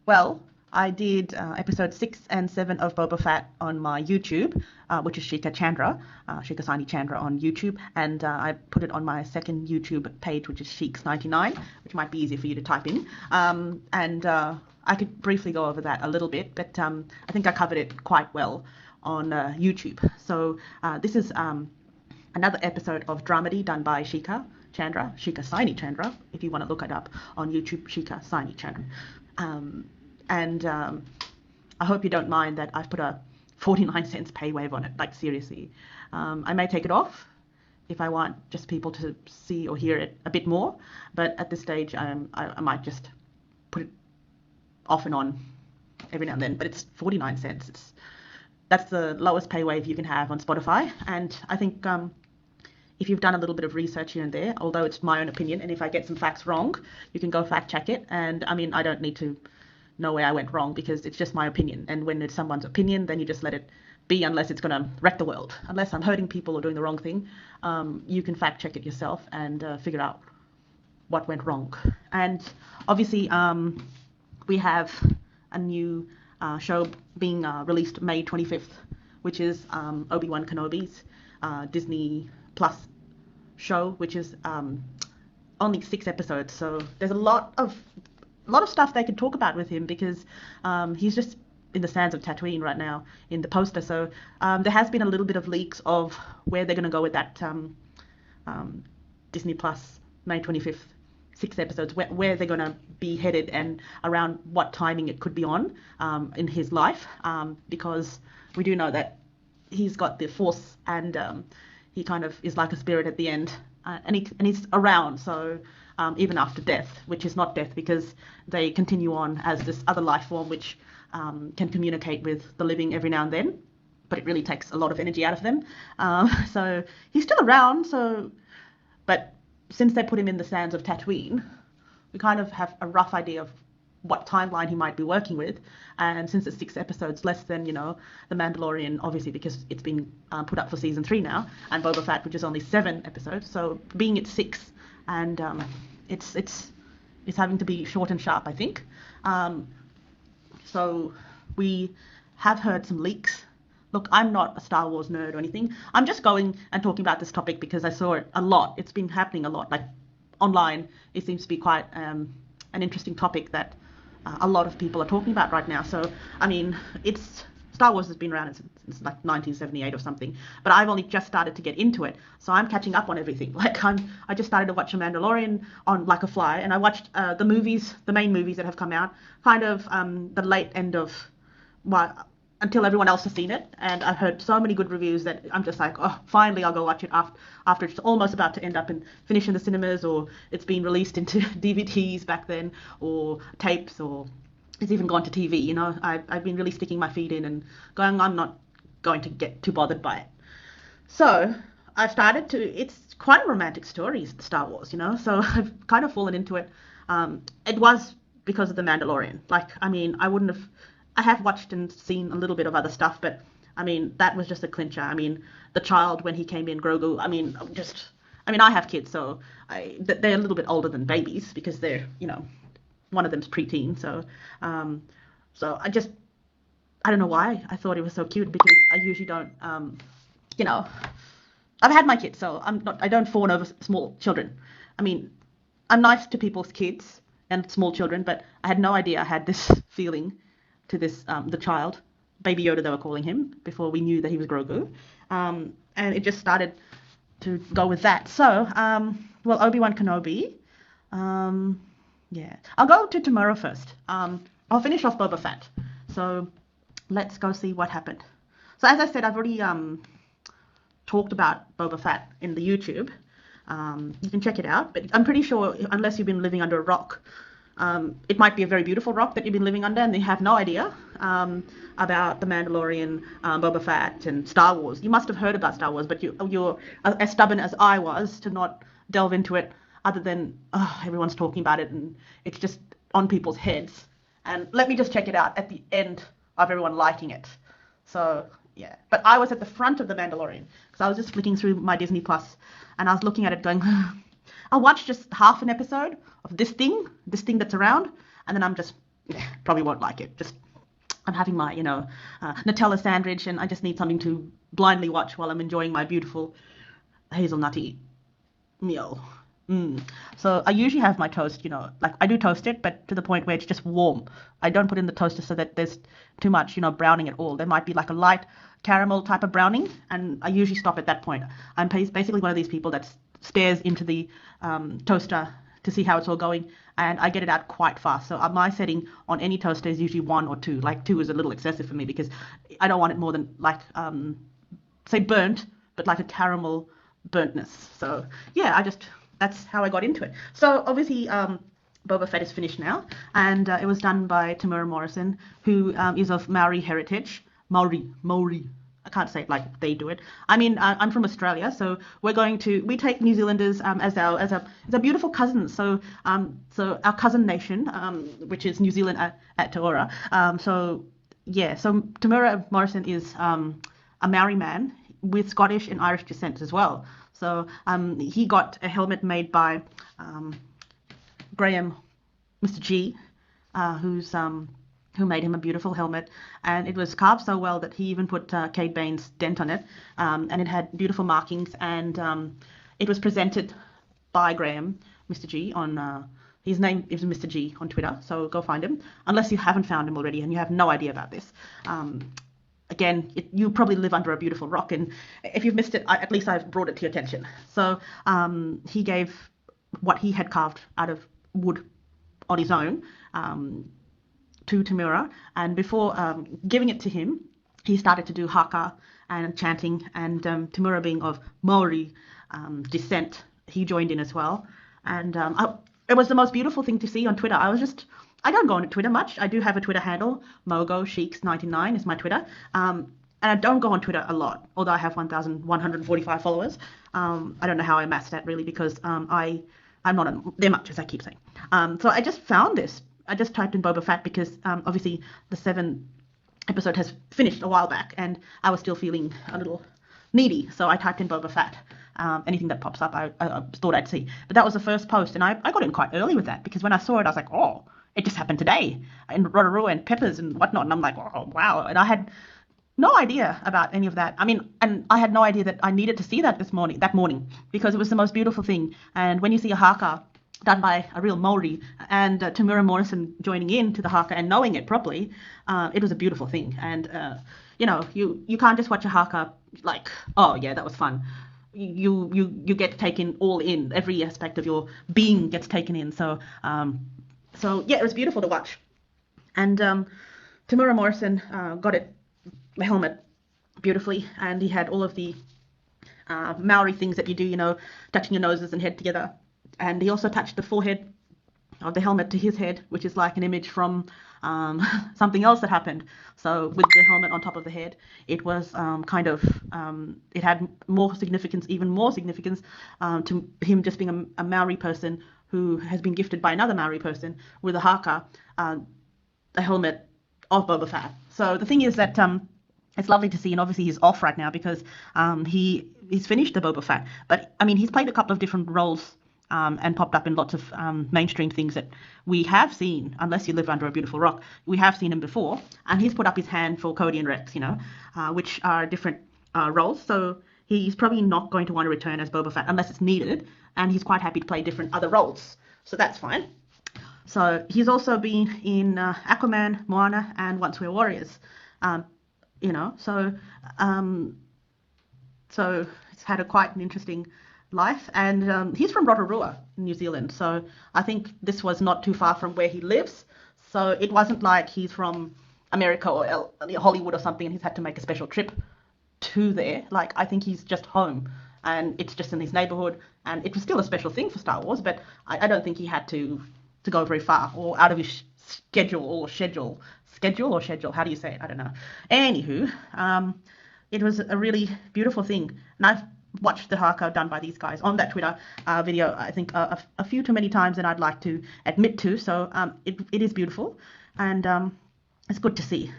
Well, I did episode 6 and 7 of Boba Fett on my YouTube, which is Shika Chandra, Shika Saini Chandra on YouTube, and I put it on my second YouTube page, which is Sheiks99, which might be easier for you to type in. I could briefly go over that a little bit, but I think I covered it quite well on YouTube. So this is another episode of Dramedy done by Shika Chandra, Shika Saini Chandra, if you want to look it up on YouTube, Shika Saini Chandra. I hope you don't mind that I've put a 49 cents pay wave on it, like seriously. I may take it off if I want just people to see or hear it a bit more, but at this stage I might just put it off and on every now and then, but it's 49 cents. That's the lowest pay wave you can have on Spotify, and I think if you've done a little bit of research here and there, although it's my own opinion, and if I get some facts wrong, you can go fact check it. And I mean, I don't need to know where I went wrong because it's just my opinion. And when it's someone's opinion, then you just let it be, unless it's going to wreck the world. Unless I'm hurting people or doing the wrong thing, you can fact check it yourself and figure out what went wrong. And obviously, we have a new show being released May 25th, which is Obi-Wan Kenobi's Disney Plus show, which is only 6 episodes. So there's a lot of stuff they could talk about with him because he's just in the sands of Tatooine right now in the poster. So there has been a little bit of leaks of where they're going to go with that Disney Plus May 25th 6 episodes, where they're going to be headed and around what timing it could be on in his life, because we do know that he's got the Force and he kind of is like a spirit at the end, and he's around, so even after death, which is not death because they continue on as this other life form which can communicate with the living every now and then, but it really takes a lot of energy out of them. So he's still around, but since they put him in the sands of Tatooine, we kind of have a rough idea of what timeline he might be working with. And since it's 6 episodes, less than, The Mandalorian, obviously, because it's been put up for season 3 now, and Boba Fett, which is only 7 episodes. So being at 6, and it's having to be short and sharp, I think. So we have heard some leaks. Look, I'm not a Star Wars nerd or anything. I'm just going and talking about this topic because I saw it a lot. It's been happening a lot. Like online, it seems to be quite an interesting topic that a lot of people are talking about right now. So, I mean, Star Wars has been around since like 1978 or something, but I've only just started to get into it. So I'm catching up on everything. Like I just started to watch The Mandalorian on like a fly, and I watched the main movies that have come out, kind of the late end of until everyone else has seen it, and I've heard so many good reviews that I'm just like, oh, finally I'll go watch it after it's almost about to end up and finish in the cinemas, or it's been released into DVDs back then, or tapes, or it's even gone to TV. I've been really sticking my feet in and going, I'm not going to get too bothered by it. So I've started it's quite a romantic story, Star Wars, so I've kind of fallen into it. It was because of The Mandalorian. Like, I mean, I have watched and seen a little bit of other stuff, but I mean, that was just a clincher. I mean, the child when he came in, Grogu, I have kids, so they're a little bit older than babies because they're, one of them's preteen. So I don't know why I thought it was so cute, because I usually don't, I've had my kids, so I don't fawn over small children. I mean, I'm nice to people's kids and small children, but I had no idea I had this feeling to this, the child, Baby Yoda they were calling him, before we knew that he was Grogu. And it just started to go with that. So, Obi-Wan Kenobi, yeah. I'll go to Temurra first. I'll finish off Boba Fett. So let's go see what happened. So as I said, I've already talked about Boba Fett in the YouTube. You can check it out, but I'm pretty sure, unless you've been living under a rock, it might be a very beautiful rock that you've been living under and you have no idea about The Mandalorian, Boba Fett, and Star Wars. You must have heard about Star Wars, but you're as stubborn as I was to not delve into it, other than everyone's talking about it and it's just on people's heads. And let me just check it out at the end of everyone liking it. So, yeah. But I was at the front of The Mandalorian because I was just flicking through my Disney Plus and I was looking at it going, I'll watch just half an episode of this thing that's around, and then I'm just probably won't like it. Just I'm having my, Nutella sandwich, and I just need something to blindly watch while I'm enjoying my beautiful hazelnutty meal. So I usually have my toast, like I do toast it, but to the point where it's just warm. I don't put in the toaster so that there's too much, browning at all. There might be like a light caramel type of browning, and I usually stop at that point. I'm basically one of these people that stares into the toaster to see how it's all going, and I get it out quite fast. So my setting on any toaster is usually 1 or 2. Like 2 is a little excessive for me because I don't want it more than like, say burnt, but like a caramel burntness. So yeah, that's how I got into it. So obviously, Boba Fett is finished now, and it was done by Temurra Morrison, who is of Maori heritage. Maori. I can't say it like they do it. I mean, I'm from Australia, so we take New Zealanders as our beautiful cousins. So our cousin nation, which is New Zealand at Te so Temurra Morrison is a Maori man with Scottish and Irish descent as well. So he got a helmet made by Graham, Mr. G, who made him a beautiful helmet, and it was carved so well that he even put Cade Bane's dent on it, and it had beautiful markings, and it was presented by Graham, Mr. G, on his name is Mr. G on Twitter, so go find him, unless you haven't found him already and you have no idea about this. Again, you probably live under a beautiful rock, and if you've missed it, at least I've brought it to your attention. So he gave what he had carved out of wood on his own to Temurra, and before giving it to him, he started to do haka and chanting, and Temurra, being of Maori descent, he joined in as well, and it was the most beautiful thing to see on Twitter. I don't go on Twitter much. I do have a Twitter handle, MogoSheiks99 is my Twitter. And I don't go on Twitter a lot, although I have 1,145 followers. I don't know how I amassed that really, because I'm not on there much, as I keep saying. So I just found this. I just typed in Boba Fett because obviously the 7th episode has finished a while back, and I was still feeling a little needy. So I typed in Boba Fett. Anything that pops up, I thought I'd see. But that was the first post, and I got in quite early with that, because when I saw it, I was like, oh, it just happened today, in Rotorua and Peppers and whatnot, and I'm like, oh, wow. And I had no idea about any of that. I mean, and I had no idea that I needed to see that that morning, because it was the most beautiful thing. And when you see a haka done by a real Maori, and Temurra Morrison joining in to the haka and knowing it properly, it was a beautiful thing. And, you can't just watch a haka like, oh, yeah, that was fun. You get taken all in. Every aspect of your being gets taken in. So yeah, it was beautiful to watch. And Temurra Morrison got the helmet beautifully, and he had all of the Maori things that you do, touching your noses and head together. And he also touched the forehead of the helmet to his head, which is like an image from something else that happened. So with the helmet on top of the head, it was it had even more significance to him just being a Maori person who has been gifted by another Maori person with a haka, a helmet of Boba Fett. So the thing is that it's lovely to see, and obviously he's off right now because he's finished the Boba Fett. But I mean, he's played a couple of different roles and popped up in lots of mainstream things that we have seen, unless you live under a beautiful rock. We have seen him before, and he's put up his hand for Cody and Rex, which are different roles. So he's probably not going to want to return as Boba Fett unless it's needed, and he's quite happy to play different other roles. So that's fine. So he's also been in Aquaman, Moana, and Once We're Warriors. So it's had quite an interesting life, and he's from Rotorua, New Zealand, so I think this was not too far from where he lives, so it wasn't like he's from America or Hollywood or something and he's had to make a special trip to there. Like, I think he's just home, and it's just in his neighborhood, and it was still a special thing for Star Wars, but I don't think he had to go very far or out of his schedule, how do you say it? I don't know. Anywho, it was a really beautiful thing, and I've watched the haka done by these guys on that Twitter video, I think a few too many times than I'd like to admit to, so it is beautiful, and it's good to see.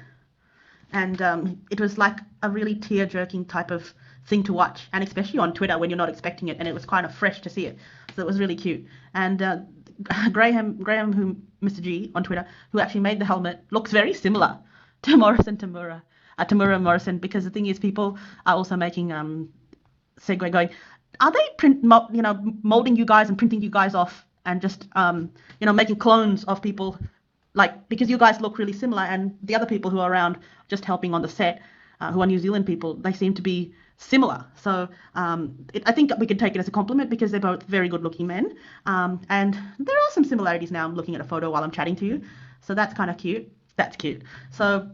And it was like a really tear-jerking type of thing to watch, and especially on Twitter when you're not expecting it, and it was kind of fresh to see it, so it was really cute. And Graham, who Mr. G on Twitter, who actually made the helmet, looks very similar to Temurra Morrison, because the thing is, people are also making segue going, are they molding you guys and printing you guys off and just making clones of people, like, because you guys look really similar, and the other people who are around just helping on the set, who are New Zealand people, they seem to be similar. So I think we can take it as a compliment, because they're both very good looking men, and there are some similarities now. I'm looking at a photo while I'm chatting to you, so that's kind of cute. That's cute. So,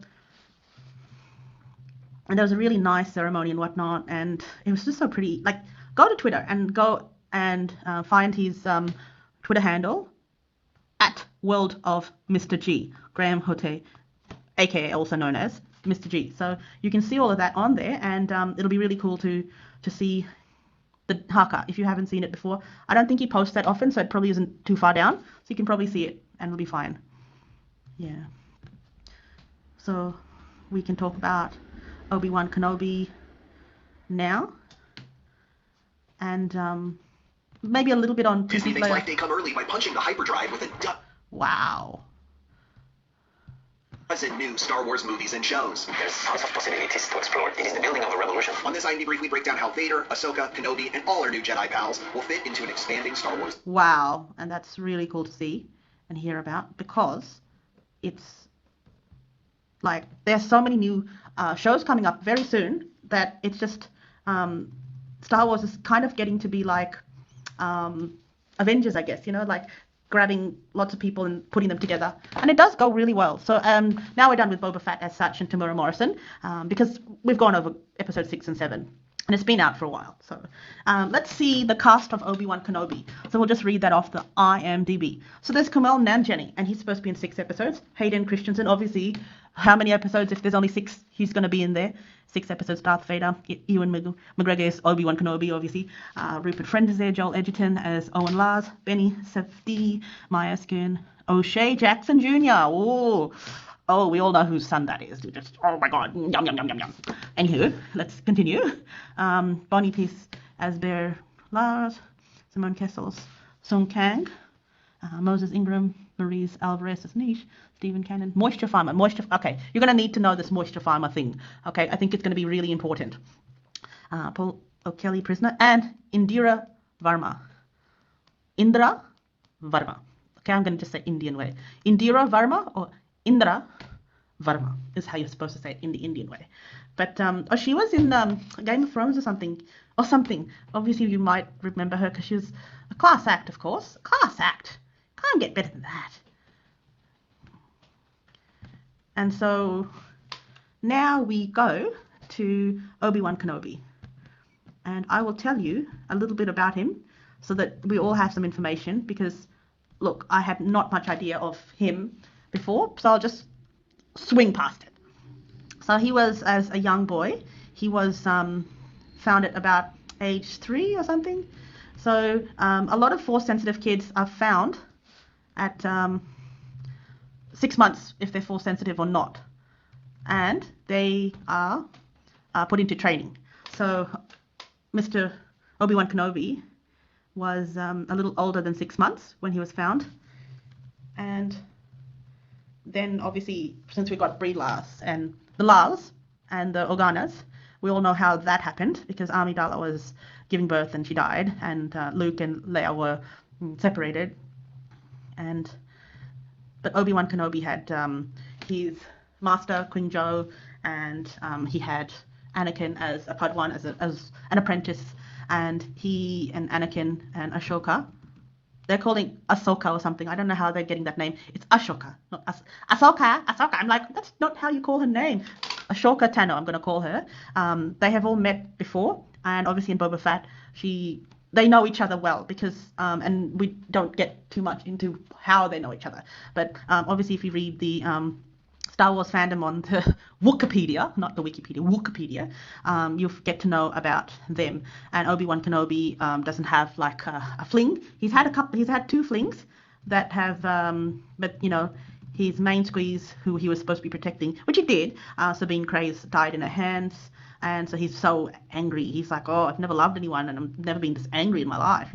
and there was a really nice ceremony and whatnot, and it was just so pretty. Like, go to Twitter and find his Twitter handle at World of Mr. G, Graham Hote, aka also known as Mr. G. So you can see all of that on there, and it'll be really cool to see the haka if you haven't seen it before. I don't think he posts that often, so it probably isn't too far down, so you can probably see it and it'll be fine. Yeah. So we can talk about Obi-Wan Kenobi now, and maybe a little bit on Disney makes Life Day come early by punching the hyperdrive with a wow. dozen new Star Wars movies and shows. There's tons of possibilities to explore. It is the building of a revolution. On this IMD brief, we break down how Vader, Ahsoka, Kenobi, and all our new Jedi pals will fit into an expanding Star Wars. Wow, and that's really cool to see and hear about, because it's like there's so many new shows coming up very soon that it's just Star Wars is kind of getting to be like Avengers, I guess, like grabbing lots of people and putting them together, and it does go really well. So now we're done with Boba Fett as such and Temurra Morrison, because we've gone over episode 6 and 7, and it's been out for a while. So let's see the cast of Obi-Wan Kenobi. So we'll just read that off the IMDb. So there's Kumail Nanjiani, and he's supposed to be in 6 episodes. Hayden Christensen, obviously, how many episodes? If there's only 6, he's going to be in there. 6 episodes, Darth Vader. Ewan McGregor is Obi-Wan Kenobi, obviously. Rupert Friend is there. Joel Edgerton as Owen Lars. Benny Safdie, Maya Skern. O'Shea Jackson Jr. Oh, we all know whose son that is. Just, oh my God, yum, yum, yum, yum, yum. Anywho, let's continue. Bonnie Peace as Bear Lars. Simone Kessels, Sung Kang. Moses Ingram, Maurice Alvarez as Niche, Stephen Cannon, Moisture Farmer. Okay, you're going to need to know this Moisture Farmer thing. Okay, I think it's going to be really important. Paul O'Kelly, Prisoner, and Indira Varma. Indra Varma. Okay, I'm going to just say Indian way. Indira Varma or Indra Varma is how you're supposed to say it in the Indian way. But she was in Game of Thrones or something. Obviously, you might remember her because she was a class act, of course. Class act. Can't get better than that. And so now we go to Obi-Wan Kenobi. And I will tell you a little bit about him so that we all have some information, because, look, I had not much idea of him before, so I'll just swing past it. So he was, as a young boy, he was found at about age 3 or something. So a lot of Force-sensitive kids are found at 6 months if they're Force-sensitive or not. And they are put into training. So Mr. Obi-Wan Kenobi was a little older than 6 months when he was found. And then, obviously, since we got Brie Lars and the Lars and the Organas, we all know how that happened, because Amidala was giving birth and she died, and Luke and Leia were separated. But Obi-Wan Kenobi had his master, Queen Jo, and he had Anakin as a Padawan, as an apprentice, and he and Anakin and Ashoka, they're calling Ahsoka or something. I don't know how they're getting that name. It's Ashoka, not Ahsoka. I'm like, that's not how you call her name. Ashoka Tano, I'm going to call her. They have all met before, and obviously in Boba Fett, they know each other well, because, and we don't get too much into how they know each other. But obviously, if you read the Star Wars fandom on the Wikipedia, not the Wikipedia, Wikipedia, you'll get to know about them. And Obi-Wan Kenobi doesn't have like a fling. He's had 2 flings that have, but his main squeeze, who he was supposed to be protecting, which he did, Sabine Craze, died in her hands. And so he's so angry. He's like, oh, I've never loved anyone, and I've never been this angry in my life,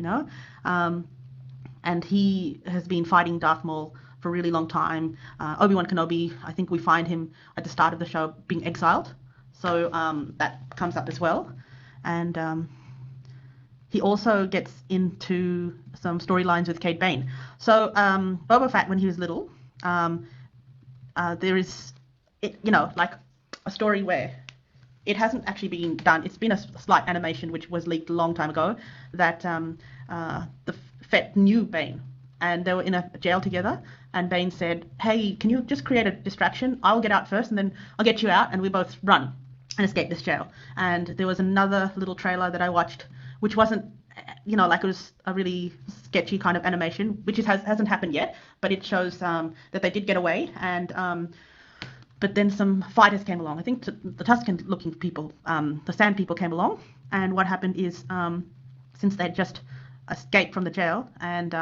and he has been fighting Darth Maul for a really long time. Obi-Wan Kenobi, I think we find him at the start of the show being exiled, so that comes up as well. And he also gets into some storylines with Cad Bane. So Boba Fett, when he was little, there is, like a story where it hasn't actually been done. It's been a slight animation which was leaked a long time ago that the Fett knew Bane, and they were in a jail together, and Bane said, hey, can you just create a distraction? I'll get out first and then I'll get you out and we both run and escape this jail. And there was another little trailer that I watched which wasn't, like it was a really sketchy kind of animation, which hasn't happened yet, but it shows that they did get away, and but then some fighters came along. I think the Tusken-looking people, the Sand people came along, and what happened is, since they'd just escaped from the jail, and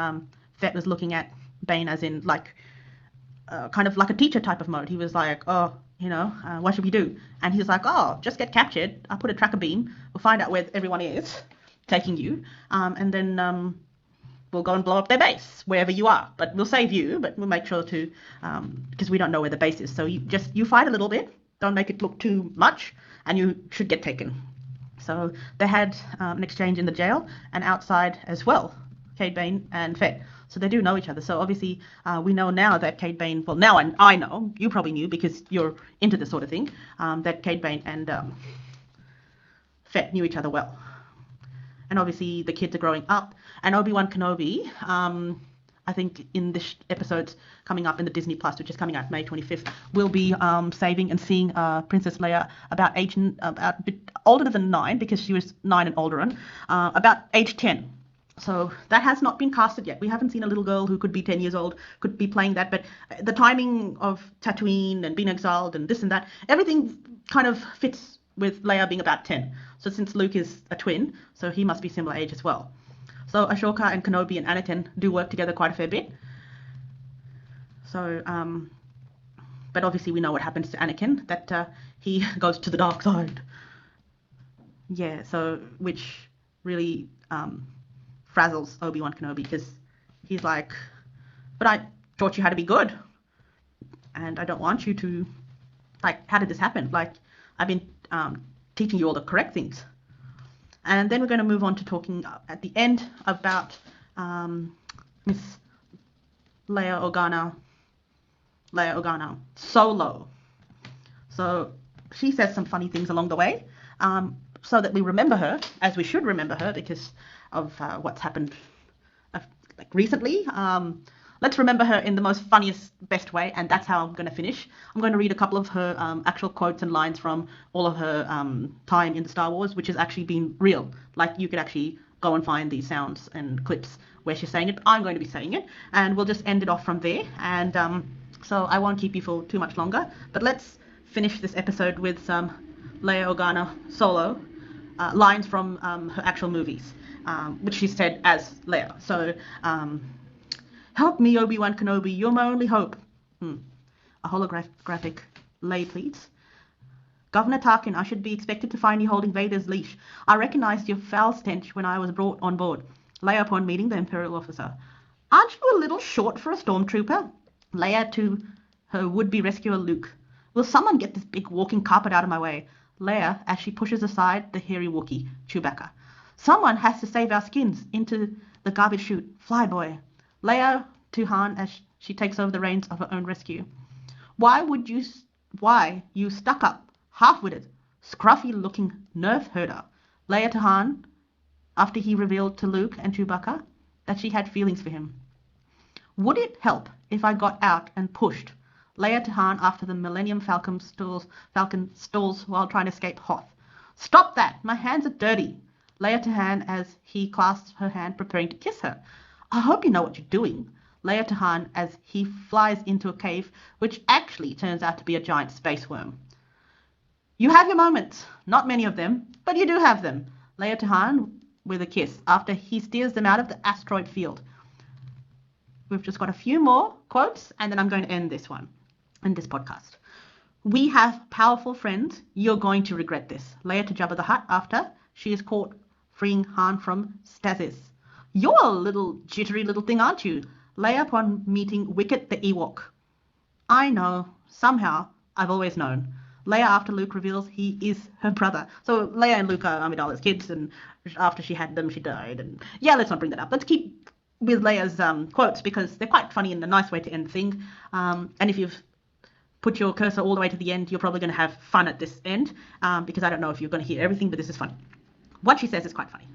Fett was looking at Bane as in kind of like a teacher type of mode. He was like, oh, what should we do? And he's like, oh, just get captured. I'll put a tracker beam. We'll find out where everyone is taking you, and then we'll go and blow up their base wherever you are. But we'll save you, but we'll make sure to, because we don't know where the base is. So you fight a little bit. Don't make it look too much, and you should get taken. So they had an exchange in the jail and outside as well, Cad Bane and Fett. So they do know each other. So obviously we know now that Cad Bane, well, now I know, you probably knew because you're into this sort of thing, that Cad Bane and Fett knew each other well. And obviously the kids are growing up. And Obi-Wan Kenobi, I think in this episode's coming up in the Disney Plus, which is coming out May 25th, will be saving and seeing Princess Leia about a bit older than 9, because she was 9 and older on, about age 10. So that has not been casted yet. We haven't seen a little girl who could be 10 years old, could be playing that. But the timing of Tatooine and being exiled and this and that, everything kind of fits with Leia being about 10. So since Luke is a twin, so he must be similar age as well. So Ashoka and Kenobi and Anakin do work together quite a fair bit. So, but obviously we know what happens to Anakin, that he goes to the dark side. Yeah, so which really frazzles Obi-Wan Kenobi, because he's like, but I taught you how to be good, and I don't want you to, how did this happen? I've been teaching you all the correct things. And then we're going to move on to talking at the end about Miss Leia Organa, Solo. So she says some funny things along the way, so that we remember her, as we should remember her, because of what's happened recently. Let's remember her in the most funniest, best way, and that's how I'm going to finish. I'm going to read a couple of her actual quotes and lines from all of her time in the Star Wars, which has actually been real. You could actually go and find these sounds and clips where she's saying it. I'm going to be saying it, and we'll just end it off from there. And so I won't keep you for too much longer, but let's finish this episode with some Leia Organa Solo lines from her actual movies, which she said as Leia. So, help me, Obi-Wan Kenobi, you're my only hope. A holographic lay, please. Governor Tarkin, I should be expected to find you holding Vader's leash. I recognized your foul stench when I was brought on board. Leia upon meeting the Imperial officer. Aren't you a little short for a stormtrooper? Leia to her would-be rescuer Luke. Will someone get this big walking carpet out of my way? Leia, as she pushes aside the hairy Wookiee, Chewbacca. Someone has to save our skins. Into the garbage chute. Fly, boy. Leia to Han as she takes over the reins of her own rescue. Why, you stuck-up, half-witted, scruffy-looking nerf herder? Leia to Han, after he revealed to Luke and Chewbacca that she had feelings for him. Would it help if I got out and pushed? Leia to Han after the Millennium Falcon stalls while trying to escape Hoth. Stop that! My hands are dirty! Leia to Han as he clasps her hand, preparing to kiss her. I hope you know what you're doing. Leia to Han as he flies into a cave, which actually turns out to be a giant space worm. You have your moments. Not many of them, but you do have them. Leia to Han with a kiss after he steers them out of the asteroid field. We've just got a few more quotes, and then I'm going to end this one in this podcast. We have powerful friends. You're going to regret this. Leia to Jabba the Hutt after she is caught freeing Han from stasis. You're a little jittery little thing, aren't you? Leia upon meeting Wicket the Ewok. I know. Somehow, I've always known. Leia, after Luke reveals he is her brother. So Leia and Luke are Amidala's kids, and after she had them, she died. And yeah, let's not bring that up. Let's keep with Leia's quotes, because they're quite funny and a nice way to end the thing. And if you've put your cursor all the way to the end, you're probably going to have fun at this end, because I don't know if you're going to hear everything, but this is funny. What she says is quite funny.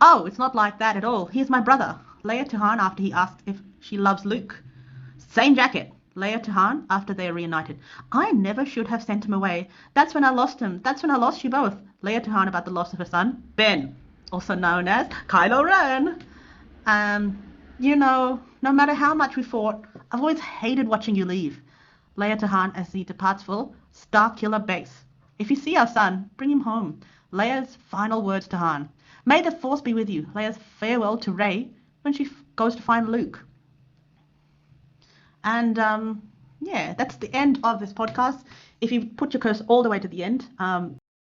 Oh, it's not like that at all. He's my brother. Leia to Han after he asks if she loves Luke. Same jacket. Leia to Han after they are reunited. I never should have sent him away. That's when I lost him. That's when I lost you both. Leia to Han about the loss of her son, Ben, also known as Kylo Ren. No matter how much we fought, I've always hated watching you leave. Leia to Han as he departs for Starkiller Base. If you see our son, bring him home. Leia's final words to Han. May the Force be with you. Leia's farewell to Rey when she goes to find Luke. And that's the end of this podcast. If you put your cursor all the way to the end,